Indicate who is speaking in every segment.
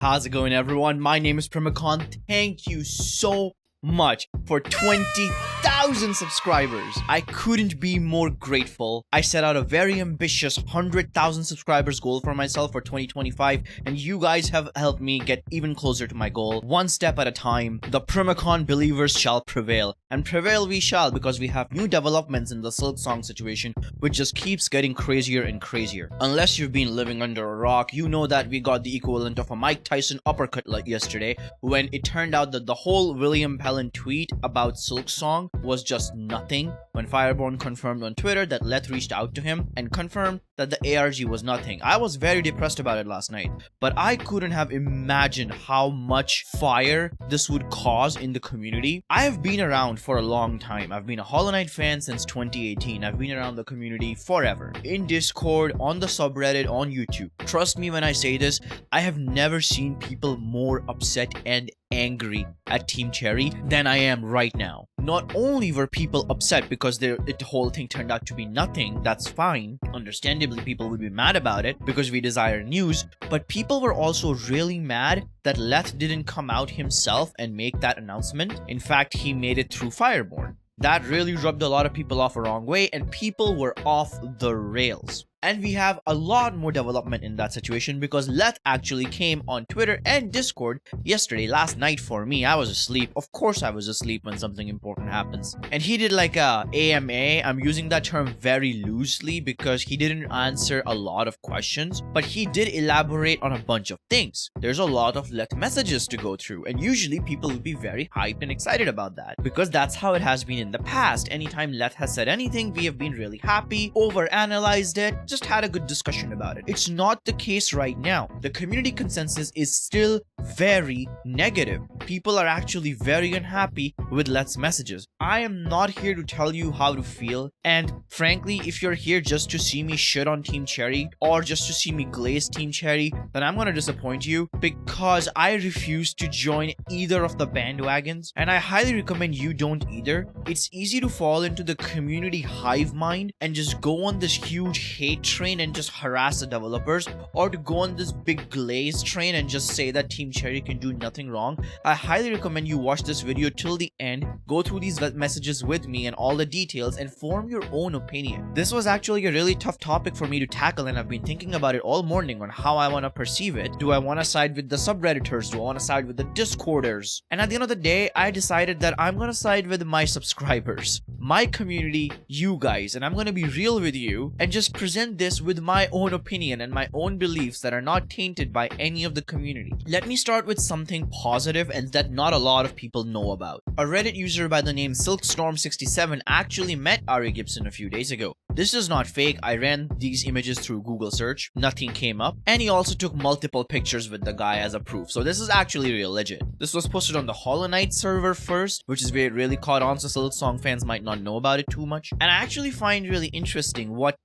Speaker 1: How's it going, everyone? My name is Primacon. Thank you so much for 20,000 subscribers. I couldn't be more grateful. I set out a very ambitious 100,000 subscribers goal for myself for 2025, and you guys have helped me get even closer to my goal, one step at a time. The Primacon believers shall prevail, and prevail we shall, because we have new developments in the Silksong situation, which just keeps getting crazier and crazier. Unless you've been living under a rock, you know that we got the equivalent of a Mike Tyson uppercut like yesterday, when it turned out that the whole William tweet about Silksong was just nothing, when Fireborn confirmed on Twitter that Leth reached out to him and confirmed that the ARG was nothing. I was very depressed about it last night, but I couldn't have imagined how much fire this would cause in the community. I have been around for a long time. I've been a Hollow Knight fan since 2018. I've been around the community forever. In Discord, on the subreddit, on YouTube. Trust me when I say this, I have never seen people more upset and angry at Team Cherry than I am right now. Not only were people upset because the whole thing turned out to be nothing, that's fine. Understandably, people would be mad about it because we desire news, but people were also really mad that Leth didn't come out himself and make that announcement. In fact, he made it through Fireborn. That really rubbed a lot of people off the wrong way, and people were off the rails. And we have a lot more development in that situation because Leth actually came on Twitter and Discord yesterday, last night for me. I was asleep. Of course I was asleep when something important happens. And he did like a AMA. I'm using that term very loosely because he didn't answer a lot of questions, but he did elaborate on a bunch of things. There's a lot of Leth messages to go through, and usually people will be very hyped and excited about that because that's how it has been in the past. Anytime Leth has said anything, we have been really happy, overanalyzed it, just had a good discussion about it. It's not the case right now. The community consensus is still very negative. People are actually very unhappy with Leth's messages. I am not here to tell you how to feel, and frankly, if you're here just to see me shit on Team Cherry or just to see me glaze Team Cherry, then I'm gonna disappoint you because I refuse to join either of the bandwagons, and I highly recommend you don't either. It's easy to fall into the community hive mind and just go on this huge hate train and just harass the developers, or to go on this big glaze train and just say that Team Cherry can do nothing wrong. I highly recommend you watch this video till the end, go through these messages with me and all the details, and form your own opinion. This was actually a really tough topic for me to tackle, and I've been thinking about it all morning on how I want to perceive it. Do I want to side with the subredditors? Do I want to side with the Discorders? And at the end of the day, I decided that I'm going to side with my subscribers, my community, you guys, and I'm going to be real with you and just present this with my own opinion and my own beliefs that are not tainted by any of the community. Let me start with something positive and that not a lot of people know about. A Reddit user by the name Silksong67 actually met Ari Gibson a few days ago. This is not fake. I ran these images through Google search, nothing came up, and he also took multiple pictures with the guy as a proof, so this is actually real legit. This was posted on the Hollow Knight server first, which is where it really caught on, so Silksong fans might not know about it too much, and I actually find really interesting what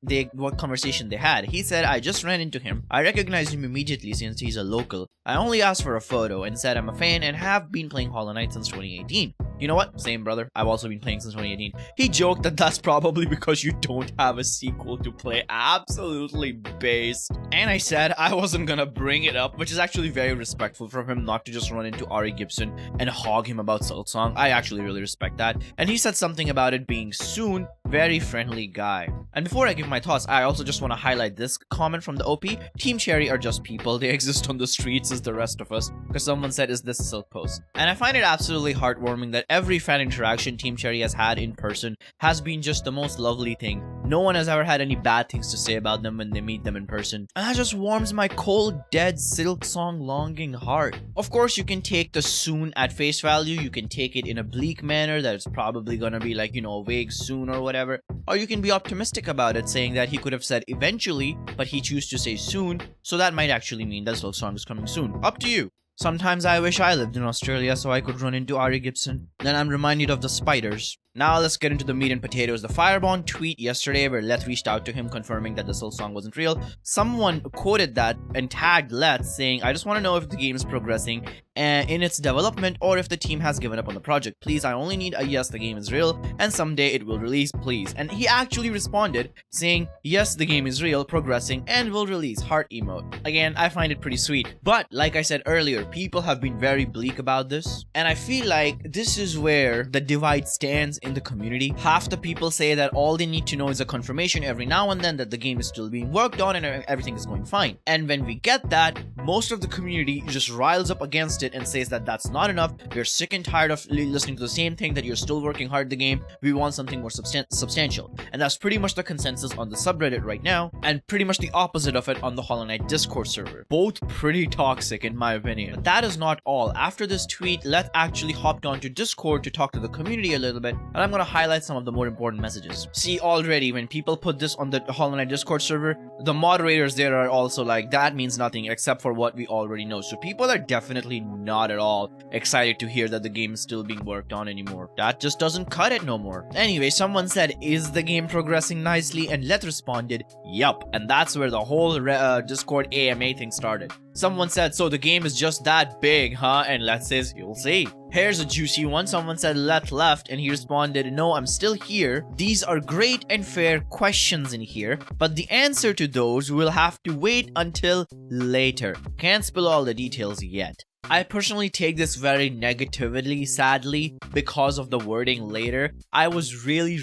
Speaker 1: conversation they had. He said, I just ran into him. I recognized him immediately since he's a local. I only asked for a photo and said I'm a fan and have been playing Hollow Knight since 2018. You know what? Same, brother. I've also been playing since 2018. He joked that that's probably because you don't have a sequel to play. Absolutely based. And I said I wasn't gonna bring it up, which is actually very respectful from him not to just run into Ari Gibson and hog him about Silksong. I actually really respect that. And he said something about it being soon. Very friendly guy. And before I give my thoughts, I also just want to highlight this comment from the OP. Team Cherry are just people. They exist on the streets as the rest of us. Because someone said, is this a Silk post? And I find it absolutely heartwarming that every fan interaction Team Cherry has had in person has been just the most lovely thing. No one has ever had any bad things to say about them when they meet them in person. And that just warms my cold, dead Silksong longing heart. Of course, you can take the soon at face value. You can take it in a bleak manner that it's probably gonna be like, you know, vague soon or whatever. Or you can be optimistic about it, saying that he could have said eventually, but he chose to say soon, so that might actually mean that Silksong is coming soon. Up to you. Sometimes I wish I lived in Australia so I could run into Ari Gibson. Then I'm reminded of the spiders. Now let's get into the meat and potatoes. The Firebond tweet yesterday where Leth reached out to him confirming that the Silksong wasn't real. Someone quoted that and tagged Leth saying, I just want to know if the game is progressing in its development or if the team has given up on the project. Please, I only need a yes, the game is real and someday it will release, please. And he actually responded saying, yes, the game is real, progressing, and will release, heart emote. Again, I find it pretty sweet. But like I said earlier, people have been very bleak about this. And I feel like this is where the divide stands in the community. Half the people say that all they need to know is a confirmation every now and then that the game is still being worked on and everything is going fine. And when we get that, most of the community just riles up against it and says that that's not enough. We're sick and tired of listening to the same thing, that you're still working hard the game. We want something more substantial. And that's pretty much the consensus on the subreddit right now, and pretty much the opposite of it on the Hollow Knight Discord server. Both pretty toxic in my opinion. But that is not all. After this tweet, Leth actually hopped onto Discord to talk to the community a little bit, and I'm gonna highlight some of the more important messages. See, already when people put this on the Hollow Knight Discord server, the moderators there are also like, that means nothing except for what we already know. So people are definitely not at all excited to hear that the game is still being worked on anymore. That just doesn't cut it no more. Anyway, someone said, is the game progressing nicely? And Leth responded, yup. And that's where the whole Discord AMA thing started. Someone said, so the game is just that big, huh? And Leth says, you'll see. Here's a juicy one. Someone said Leth left, and he responded, no, I'm still here. These are great and fair questions in here, but the answer to those will have to wait until later. Can't spill all the details yet. I personally take this very negatively, sadly, because of the wording later. I was really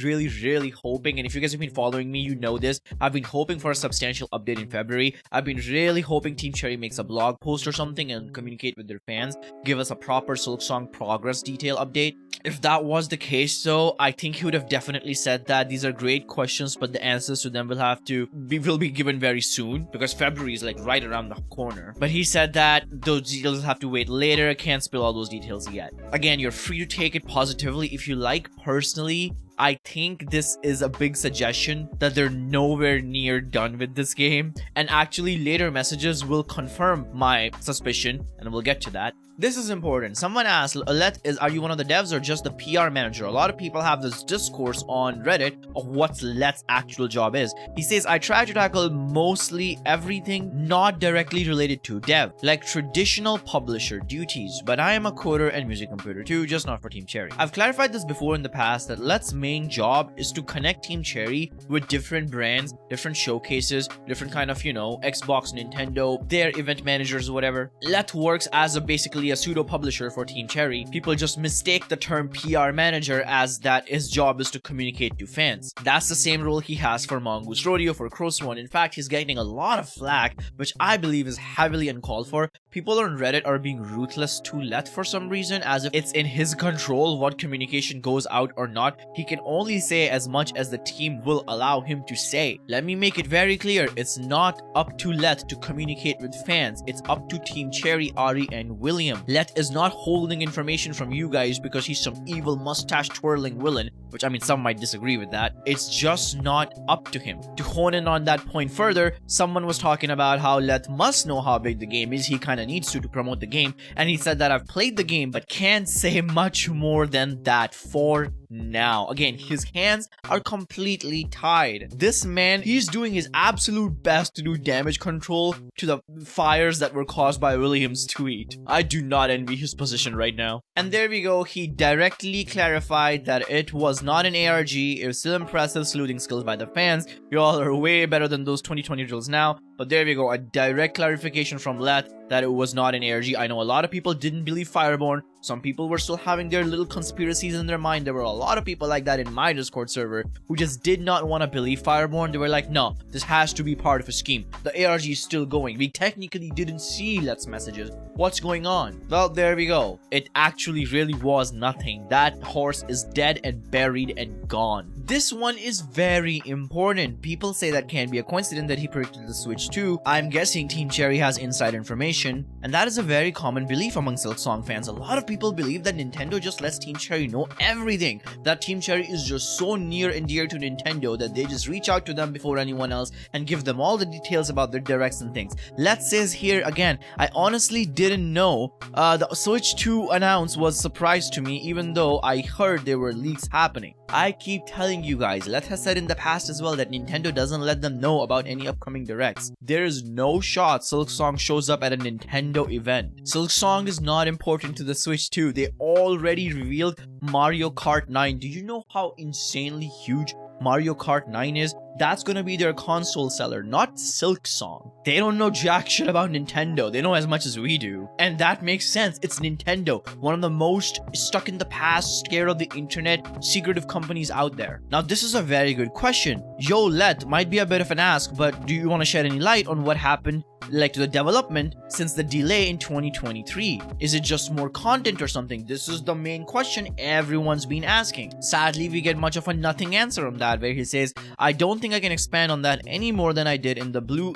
Speaker 1: hoping, and if you guys have been following me, you know this, I've been hoping for a substantial update in February. I've been really hoping Team Cherry makes a blog post or something and communicate with their fans, give us a proper Silksong progress detail update. If that was the case though, I think he would have definitely said that these are great questions, but the answers to them will be given very soon, because February is like right around the corner. But he said that those details have to wait later. I can't spill all those details yet. Again, you're free to take it positively if you like. Personally, I think this is a big suggestion that they're nowhere near done with this game, and actually later messages will confirm my suspicion, and we'll get to that. This is important. Someone asked, Leth, are you one of the devs or just the PR manager? A lot of people have this discourse on Reddit of what Leth's actual job is. He says, I try to tackle mostly everything not directly related to dev, like traditional publisher duties, but I am a coder and music composer too, just not for Team Cherry. I've clarified this before in the past that Leth's main job is to connect Team Cherry with different brands, different showcases, different kind of, Xbox, Nintendo, their event managers, whatever. Leth works as basically a pseudo publisher for Team Cherry. People just mistake the term PR manager as that his job is to communicate to fans. That's the same role he has for Mongoose Rodeo, for Crossone. In fact, he's getting a lot of flack, which I believe is heavily uncalled for. People on Reddit are being ruthless to Leth for some reason, as if it's in his control what communication goes out or not. He can only say as much as the team will allow him to say. Let me make it very clear, it's not up to Leth to communicate with fans. It's up to Team Cherry, Ari, and William. Leth is not holding information from you guys because he's some evil mustache twirling villain, which I mean some might disagree with that. It's just not up to him. To hone in on that point further, someone was talking about how Leth must know how big the game is. He kind of needs to promote the game, and he said that I've played the game but can't say much more than that for now. Again, his hands are completely tied. This man, he's doing his absolute best to do damage control to the fires that were caused by William's tweet. I do not envy his position right now. And there we go, he directly clarified that it was not an ARG. It was still impressive sleuthing skills by the fans. You all are way better than those 2020 drills now. But there we go, a direct clarification from Leth that it was not an ARG. I know a lot of people didn't believe Fireborn. Some people were still having their little conspiracies in their mind. There were a lot of people like that in my Discord server who just did not want to believe Fireborn. They were like, no, this has to be part of a scheme. The ARG is still going. We technically didn't see Leth's messages. What's going on? Well, there we go. It actually really was nothing. That horse is dead and buried and gone. This one is very important. People say that can't be a coincidence that he predicted the Switch 2. I'm guessing Team Cherry has inside information, and that is a very common belief among Silksong fans. A lot of people believe that Nintendo just lets Team Cherry know everything. That Team Cherry is just so near and dear to Nintendo that they just reach out to them before anyone else and give them all the details about their directs and things. Let's say here again, I honestly didn't know the Switch 2 announce was a surprise to me, even though I heard there were leaks happening. I keep telling you guys, Leth has said in the past as well that Nintendo doesn't let them know about any upcoming directs. There is no shot Silksong shows up at a Nintendo event. Silksong is not important to the Switch 2. They already revealed Mario Kart 9. Do you know how insanely huge Mario Kart 9 is? That's gonna be their console seller, not Silksong. They don't know jack shit about Nintendo. They know as much as we do. And that makes sense. It's Nintendo, one of the most stuck in the past, scared of the internet, secretive companies out there. Now, this is a very good question. Yo, Leth, might be a bit of an ask, but do you want to shed any light on what happened to the development since the delay in 2023? Is it just more content or something? This is the main question everyone's been asking. Sadly, we get much of a nothing answer on that, where he says, I don't think I can expand on that any more than I did in the Blue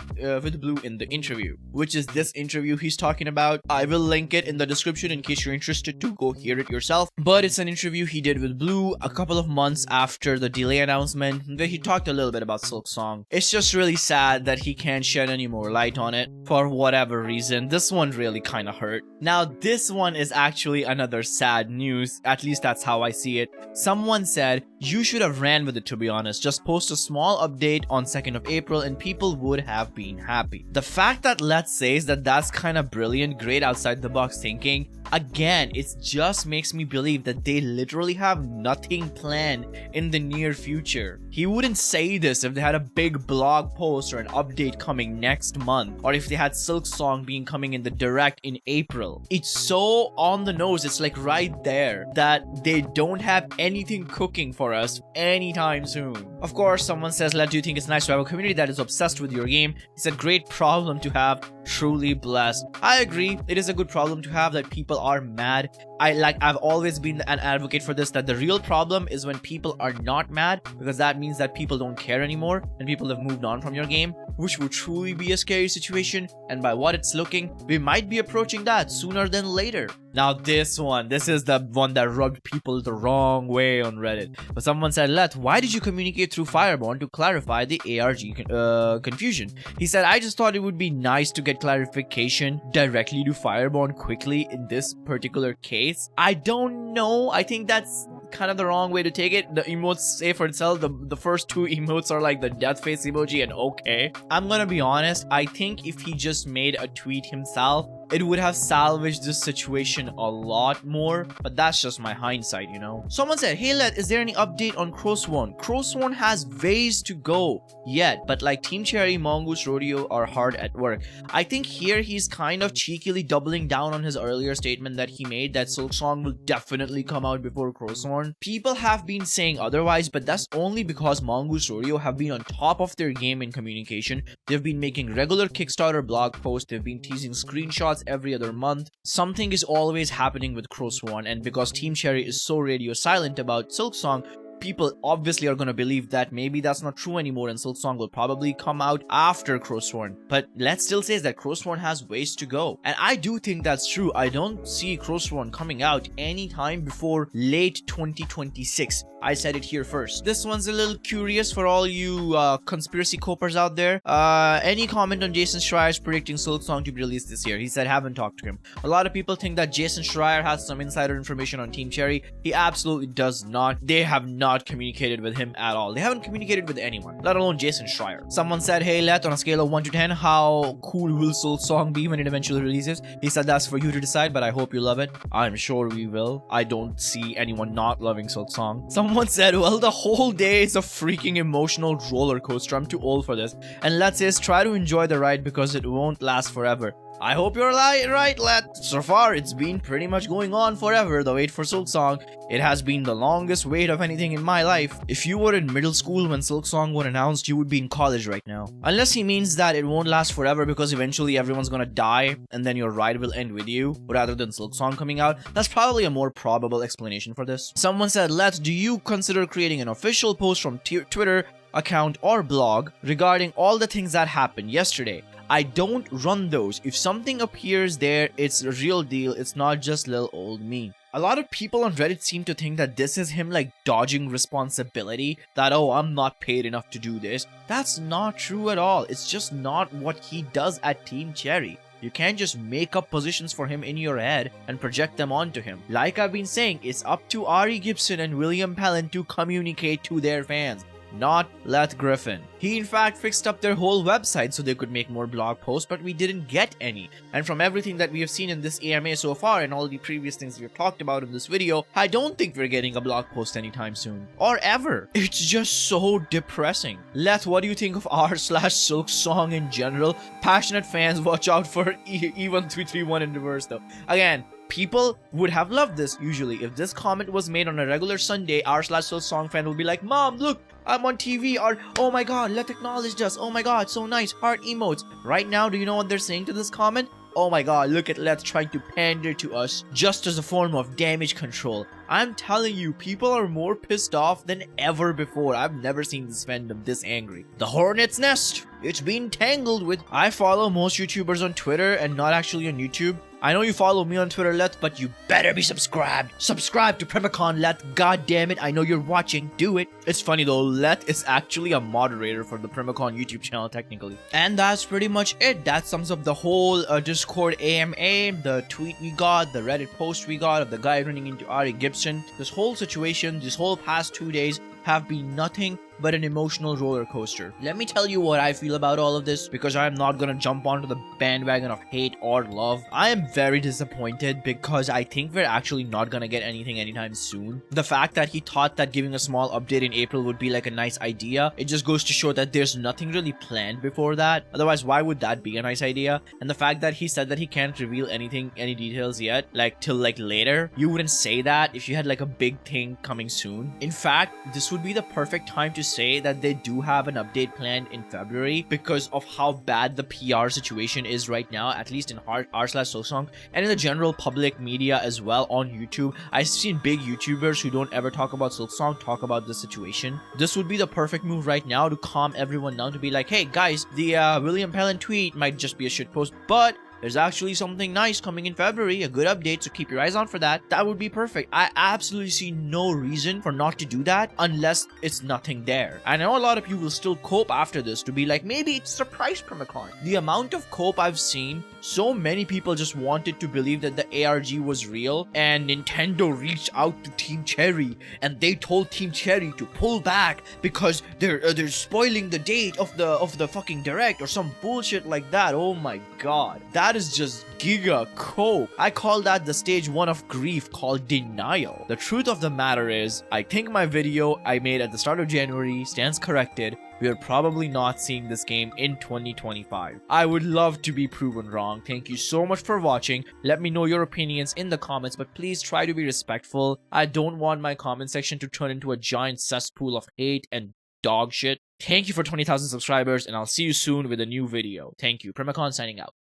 Speaker 1: in the interview, which is this interview he's talking about. I will link it in the description in case you're interested to go hear it yourself. But it's an interview he did with Blue a couple of months after the delay announcement, where he talked a little bit about Silksong. It's just really sad that he can't shed any more light on it for whatever reason. This one really kind of hurt. Now, this one is actually another sad news. At least that's how I see it. Someone said, you should have ran with it, to be honest. Just post a small update on 2nd of April and people would have been happy. The fact that Leth says that that's kind of brilliant, great outside the box thinking, again, it just makes me believe that they literally have nothing planned in the near future. He wouldn't say this if they had a big blog post or an update coming next month, or if they had Silksong being coming in the direct in April. It's so on the nose, it's like right there, that they don't have anything cooking for us anytime soon. Of course, someone says, Leth, do you think it's nice to have a community that is obsessed with your game? It's a great problem to have, truly blessed. I agree, it is a good problem to have that people are mad. I've always been an advocate for this, that the real problem is when people are not mad, because that means that people don't care anymore and people have moved on from your game, which would truly be a scary situation. And by what it's looking, we might be approaching that sooner than later. Now this is the one that rubbed people the wrong way on Reddit. But someone said, Leth, why did you communicate through Fireborn to clarify the ARG confusion? He said, I just thought it would be nice to get clarification directly to Fireborn quickly in this particular case. I don't know. I think that's kind of the wrong way to take it. The emotes say for itself. The first two emotes are like the death face emoji and okay. I'm gonna be honest, I think if he just made a tweet himself, it would have salvaged this situation a lot more, but that's just my hindsight, you know. Someone said, hey Leth, is there any update on Crowsworn? Crowsworn has ways to go yet, but like Team Cherry, Mongoose Rodeo are hard at work. I think here he's kind of cheekily doubling down on his earlier statement that he made that Silksong will definitely come out before Crowsworn. People have been saying otherwise, but that's only because Mongoose Rodeo have been on top of their game in communication. They've been making regular Kickstarter blog posts, they've been teasing screenshots every other month. Something is always happening with Crowsworn, and because Team Cherry is so radio silent about Silksong, people obviously are going to believe that maybe that's not true anymore and Silksong will probably come out after Crowsworn. But Leth still says that Crowsworn has ways to go. And I do think that's true. I don't see Crowsworn coming out anytime before late 2026. I said it here first. This one's a little curious for all you conspiracy copers out there. Any comment on Jason Schreier's predicting Silksong to be released this year? He said, haven't talked to him. A lot of people think that Jason Schreier has some insider information on Team Cherry. He absolutely does not. They have not communicated with him at all. They haven't communicated with anyone, let alone Jason Schreier. Someone said, hey Leth, on a scale of 1 to 10, how cool will Silksong be when it eventually releases? He said that's for you to decide, but I hope you love it. I'm sure we will. I don't see anyone not loving Silksong. Someone said, well, the whole day is a freaking emotional roller coaster. I'm too old for this. And Leth says, try to enjoy the ride because it won't last forever. I hope you're right, Leth. So far, it's been pretty much going on forever, the wait for Silksong. It has been the longest wait of anything in my life. If you were in middle school when Silksong was announced, you would be in college right now. Unless he means that it won't last forever because eventually everyone's gonna die and then your ride will end with you, rather than Silksong coming out. That's probably a more probable explanation for this. Someone said, Leth, do you consider creating an official post from Twitter account or blog regarding all the things that happened yesterday? I don't run those. If something appears there, it's a real deal. It's not just little old me. A lot of people on Reddit seem to think that this is him like dodging responsibility, that oh, I'm not paid enough to do this. That's not true at all. It's just not what he does at Team Cherry. You can't just make up positions for him in your head and project them onto him. Like I've been saying, it's up to Ari Gibson and William Pellin to communicate to their fans, not Leth Griffin. He in fact fixed up their whole website so they could make more blog posts, but we didn't get any. And from everything that we have seen in this AMA so far and all the previous things we've talked about in this video, I don't think we're getting a blog post anytime soon. Or ever. It's just so depressing. Leth, what do you think of r/Silksong in general? Passionate fans, watch out for E1331 in reverse though. Again, people would have loved this usually. If this comment was made on a regular Sunday, r/Silksong fan will be like, Mom, look, I'm on TV, or oh my god, Leth acknowledged us, oh my god, so nice, heart emotes. Right now, do you know what they're saying to this comment? Oh my god, look at Leth trying to pander to us just as a form of damage control. I'm telling you, people are more pissed off than ever before. I've never seen this fandom this angry. The hornet's nest, it's been tangled with. I follow most YouTubers on Twitter and not actually on YouTube. I know you follow me on Twitter, Leth, but you better be subscribed. Subscribe to Primacon, Leth. God damn it, I know you're watching. Do it. It's funny though, Leth is actually a moderator for the Primacon YouTube channel technically. And that's pretty much it. That sums up the whole Discord AMA, the tweet we got, the Reddit post we got of the guy running into Ari Gibson. This whole situation, this whole past 2 days have been nothing but an emotional roller coaster. Let me tell you what I feel about all of this, because I am not gonna jump onto the bandwagon of hate or love. I am very disappointed because I think we're actually not gonna get anything anytime soon. The fact that he thought that giving a small update in April would be like a nice idea, it just goes to show that there's nothing really planned before that. Otherwise, why would that be a nice idea? And the fact that he said that he can't reveal anything, any details yet, like till like later, you wouldn't say that if you had like a big thing coming soon. In fact, this would be the perfect time to say that they do have an update planned in February because of how bad the PR situation is right now, at least in r/Silksong and in the general public media as well on YouTube. I've seen big YouTubers who don't ever talk about Silksong talk about the situation. This would be the perfect move right now to calm everyone down, to be like, hey guys, the William Pellin tweet might just be a shitpost, but there's actually something nice coming in February, a good update, so keep your eyes on for that. That would be perfect. I absolutely see no reason for not to do that unless it's nothing there. I know a lot of you will still cope after this to be like, maybe it's surprise Primacon. The amount of cope I've seen, so many people just wanted to believe that the ARG was real, and Nintendo reached out to Team Cherry and they told Team Cherry to pull back because they're spoiling the date of the fucking direct or some bullshit like that. Oh my god. That is just giga cope. I call that the stage 1 of grief called denial. The truth of the matter is, I think my video I made at the start of January stands corrected. We are probably not seeing this game in 2025. I would love to be proven wrong. Thank you so much for watching. Let me know your opinions in the comments, but please try to be respectful. I don't want my comment section to turn into a giant cesspool of hate and dog shit. Thank you for 20,000 subscribers, and I'll see you soon with a new video. Thank you. Primacon signing out.